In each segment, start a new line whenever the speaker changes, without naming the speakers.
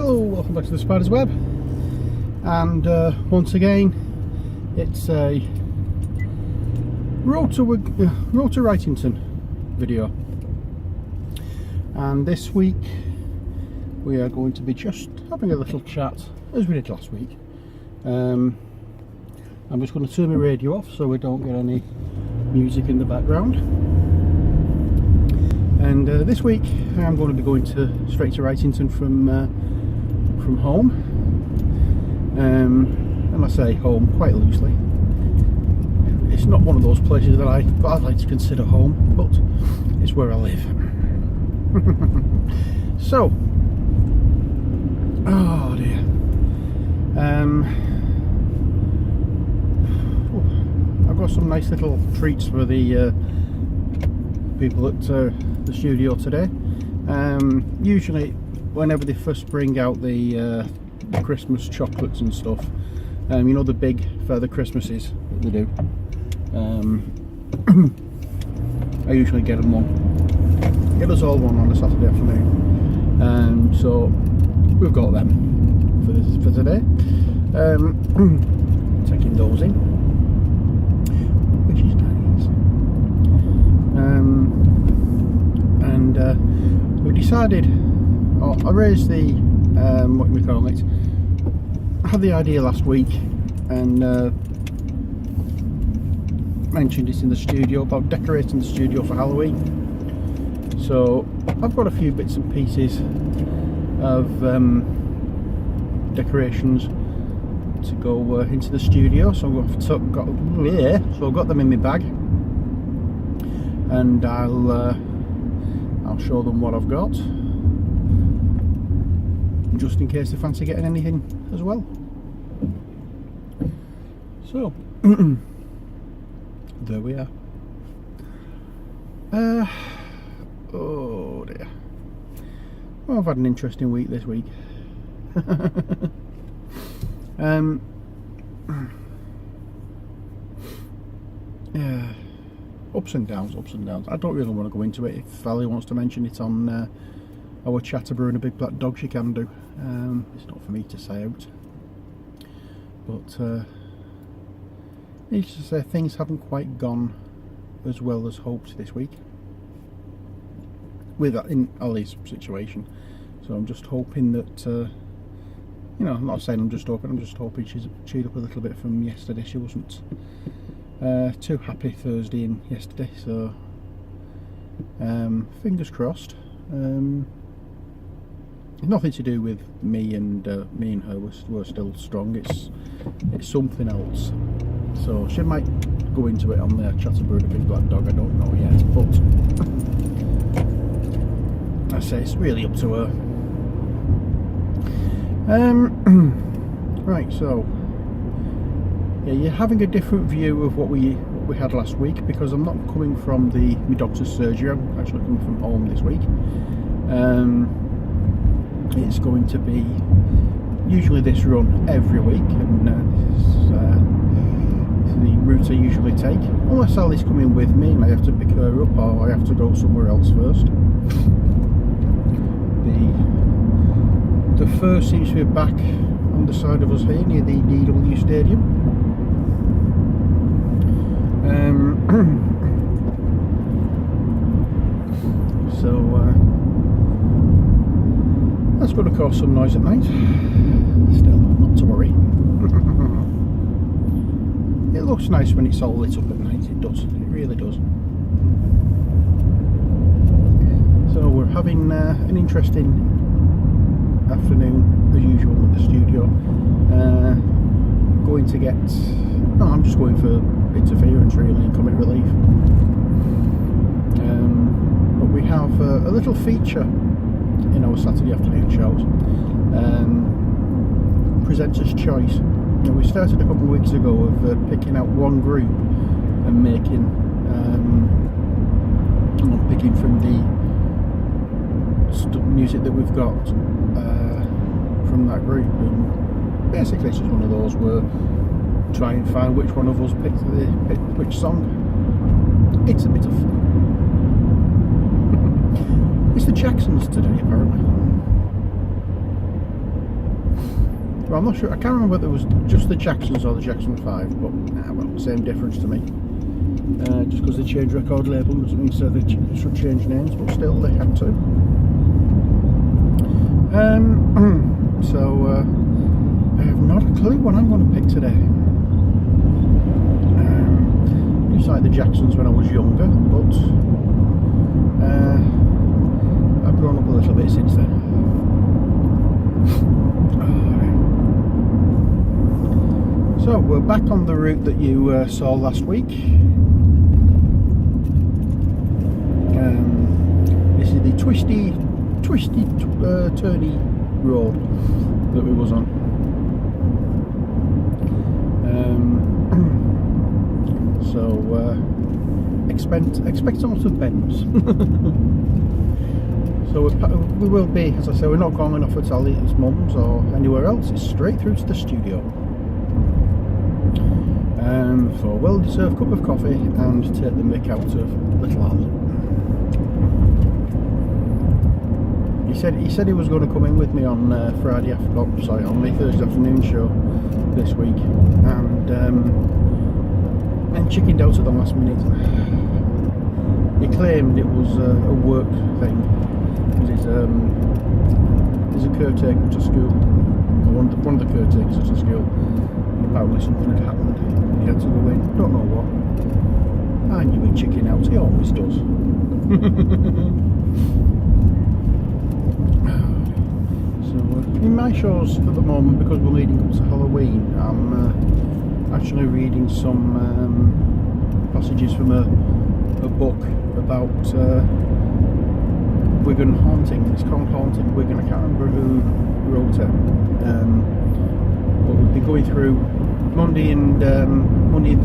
Hello, welcome back to the Spider's Web, and once again it's a road to Wrightington video, and this week we are going to be just having a little chat as we did last week. I'm just going to turn my radio off so we don't get any music in the background. And this week I'm going to be going straight to Wrightington from home. And I say home quite loosely. It's not one of those places that I'd like to consider home, but it's where I live. So, oh dear. I've got some nice little treats for the people at the studio today. Usually whenever they first bring out the Christmas chocolates and stuff, you know, the big feather Christmases that they do, I usually get them one. Get us all one on a Saturday afternoon. So we've got them for today. Taking those in, which is nice. And we decided, I raised the what do we call it, I had the idea last week and mentioned it in the studio about decorating the studio for Halloween. So I've got a few bits and pieces of decorations to go into the studio, so I've got them in my bag, and I'll show them what I've got, just in case they fancy getting anything as well. So there we are. Oh dear. Well, I've had an interesting week this week. Yeah, ups and downs. I don't really want to go into it. If Valley wants to mention it on our Chatterbrew and a Big Black Dog, she can do. It's not for me to say out, but needless to say, things haven't quite gone as well as hoped this week with in Ollie's situation. So I'm just hoping that you know, I'm not saying I'm just hoping she's cheered up a little bit from yesterday. She wasn't too happy Thursday and yesterday, so fingers crossed. It's nothing to do with me and her. We're still strong. It's something else. So she might go into it on the Chatterbrew and a Big Black Dog. I don't know yet, but I say it's really up to her. Right, so yeah, you're having a different view of what we had last week, because I'm not coming from my doctor's surgery. I'm actually coming from home this week. It's going to be usually this run every week, and this is the route I usually take, unless Sally's coming with me and I have to pick her up, or I have to go somewhere else first. The first seems to be back on the side of us here near the DW Stadium. So that's going to cause some noise at night. Still, not to worry. It looks nice when it's all lit up at night. It does. It really does. So we're having an interesting afternoon as usual at the studio. I'm just going for interference really and comic relief. But we have a little feature in our Saturday afternoon shows. Presenter's choice. You know, we started a couple of weeks ago of picking out one group and picking from the music that we've got from that group, and basically it's just one of those where try and find which one of us picked which song. It's a bit of fun. It's the Jacksons today, apparently. Well, I'm not sure. I can't remember whether it was just the Jacksons or the Jackson 5, but well, same difference to me. Just because they changed record label doesn't mean so they should change names, but still they had to. So I have not a clue what I'm going to pick today. Just like the Jacksons when I was younger, but I've grown up a little bit since then. So we're back on the route that you saw last week. This is the twisty, turny road that we was on. So expect a lot of bends. So we will be, as I say, we're not going off at Ali's mum's or anywhere else. It's straight through to the studio for a well-deserved cup of coffee and take the mick out of little Al. He said he was going to come in with me on on the Thursday afternoon show this week, and chickened out at the last minute. He claimed it was a work thing. He's a caretaker at a school, one of the caretakers at a school, and apparently something had happened. He had to go in. Don't know what. I knew he'd chicken out. He always does. So in my shows at the moment, because we're leading up to Halloween, I'm actually reading some passages from a book about Wigan haunting. It's called Haunting Wigan. I can't remember who wrote it. But we'll be going through Monday and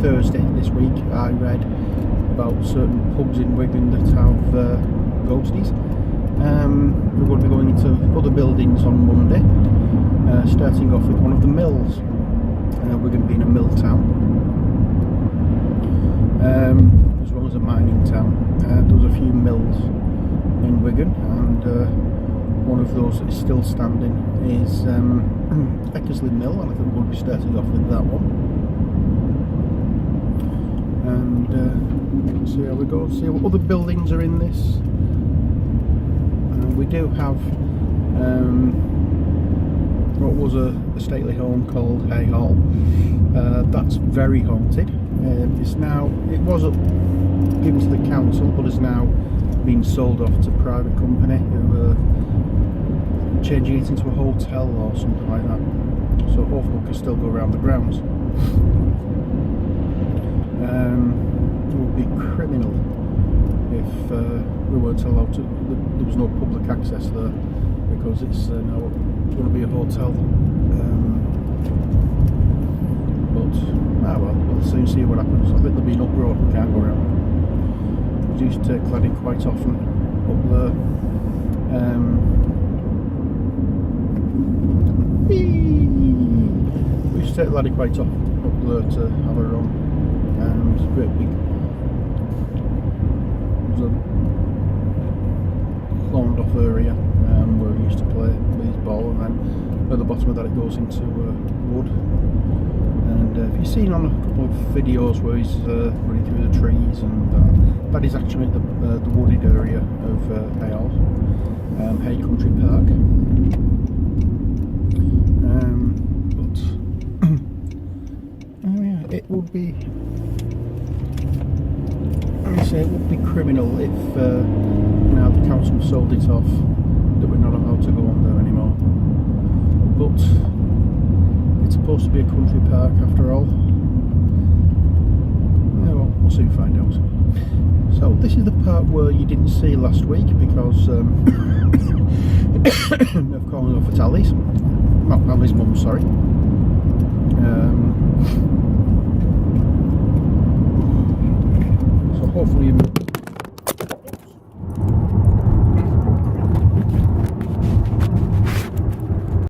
Thursday this week. I read about certain pubs in Wigan that have ghosties. We're going to be going into other buildings on Monday, starting off with one of the mills. Wigan being a mill town, as well as a mining town. There's a few mills in Wigan, and one of those that is still standing is Eckersley Mill, and I think we're going to be starting off with that one. And see how we go, see what other buildings are in this. We do have what was a stately home called Hay Hall. That's very haunted. It was given to the council, but has now been sold off to a private company who are changing it into a hotel or something like that. So hopefully we can still go around the grounds. It would be criminal if we weren't allowed to. There was no public access there, because it's now going to be a hotel. But well, we'll soon see what happens. I think there'll be an uproar. We can't go around. We used to take Laddie quite often up there. We used to take Laddie quite often up there to have a run, and great big. A cloned off area where he used to play with his ball, and then at the bottom of that it goes into wood. And if you've seen on a couple of videos where he's running through the trees, and that is actually the wooded area of Hay Country Park. But oh yeah, it would be. It would be criminal if now the council sold it off, that we're not allowed to go on there anymore. But it's supposed to be a country park after all. Yeah, well, we'll soon find out. So this is the part where you didn't see last week because of calling off at Ali's. Not Ali's mum, sorry.